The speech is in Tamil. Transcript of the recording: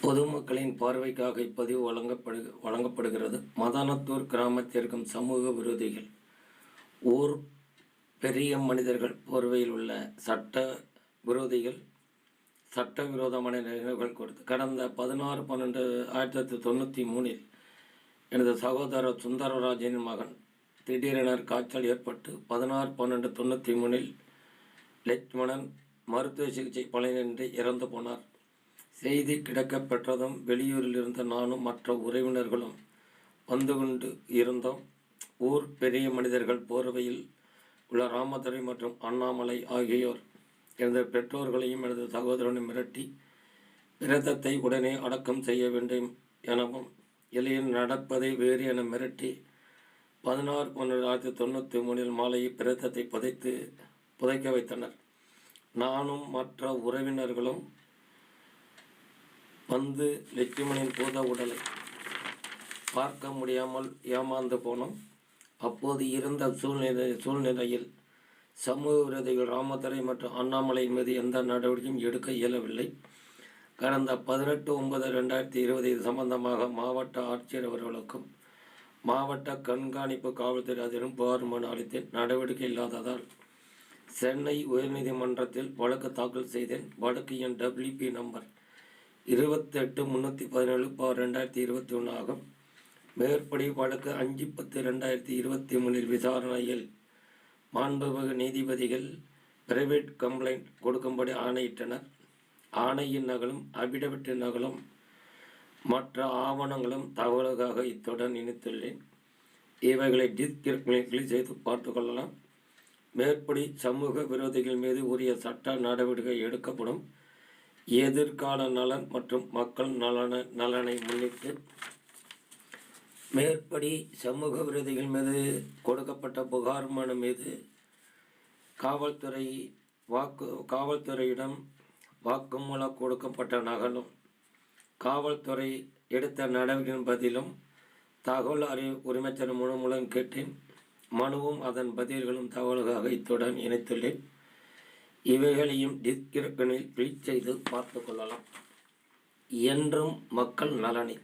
பொதுமக்களின் பார்வைக்காக இப்பதிவு வழங்கப்படுகிறது. மதானத்தூர் கிராமத்தில் இருக்கும் சமூக விரோதிகள் ஊர் பெரிய மனிதர்கள் போர்வையில் உள்ள சட்ட விரோதிகள் சட்டவிரோதமான நிகழ்வுகள் கொடுத்து கடந்த 16/12/1993 எனது சகோதரர் சுந்தரராஜனின் மகன் திடீரென காய்ச்சல் ஏற்பட்டு 16/12/93 லட்சுமணன் மருத்துவ சிகிச்சை பலனின்றி இறந்து போனார். செய்தி கிடைக்கப் பெற்றதும் வெளியூரில் இருந்த நானும் மற்ற உறவினர்களும் வந்து கொண்டு இருந்தோம். ஊர் பெரிய மனிதர்கள் போர்வையில் உள்ள ராமதுரை மற்றும் அண்ணாமலை ஆகியோர் எனது பெற்றோர்களையும் எனது சகோதரனையும் மிரட்டி பிரேதத்தை உடனே அடக்கம் செய்ய வேண்டும் எனவும் இல்லையில் நடப்பதை வேறு என மிரட்டி 16/12/1993 மாலையை பிரேதத்தை புதைக்க வைத்தனர். நானும் மற்ற உறவினர்களும் வந்து லட்சுமணின் பூத உடலை பார்க்க முடியாமல் ஏமாந்து போனோம். அப்போது இருந்த சூழ்நிலையில் சமூக விரோதிகள் ராமதுரை மற்றும் அண்ணாமலை மீது எந்த நடவடிக்கையும் எடுக்க இயலவில்லை. கடந்த 18/9/2020 இது சம்பந்தமாக மாவட்ட ஆட்சியர் அவர்களுக்கும் மாவட்ட கண்காணிப்பு காவல்துறை அதிகாரியும் புகார் மனு அளித்தேன். நடவடிக்கை இல்லாததால் சென்னை உயர்நீதிமன்றத்தில் வழக்கு தாக்கல் செய்தேன். வழக்கு எண் WP நம்பர் 28/317/2021 ஆகும். மேற்படி வழக்கு 5/10/2023 விசாரணையில் மாண்புமிகு நீதிபதிகள் பிரைவேட் கம்ப்ளைண்ட் கொடுக்கும்படி ஆணையிட்டனர். ஆணையின் நகலும் அபிடவிட் நகலும் மற்ற ஆவணங்களும் தகவலுக்காக இத்துடன் இணைத்துள்ளேன். இவைகளை டிஸ்கிரிப்ஷனில் செய்து பார்த்து கொள்ளலாம். மேற்படி சமூக விரோதிகள் மீது உரிய சட்ட நடவடிக்கை எடுக்கப்படும். எதிர்கால நலன் மற்றும் மக்கள் நலனை முன்னிட்டு மேற்படி சமூக விரோதிகள் மீது கொடுக்கப்பட்ட புகார் மனு மீது காவல்துறையிடம் வாக்குமூலம் கொடுக்கப்பட்ட நகலும் காவல்துறை எடுத்த நடவடிக்கையின் பதிலும் தகவல் உரிமைச்சர் மனு மூலம் கேட்டேன். மனுவும் அதன் பதில்களும் தகவலுக்காக இத்துடன் இணைத்துள்ளேன். இவைகளையும் டிஸ்கிரிப்ஷனில் கிளிக் செய்து பார்த்து கொள்ளலாம். என்றும் மக்கள் நலனை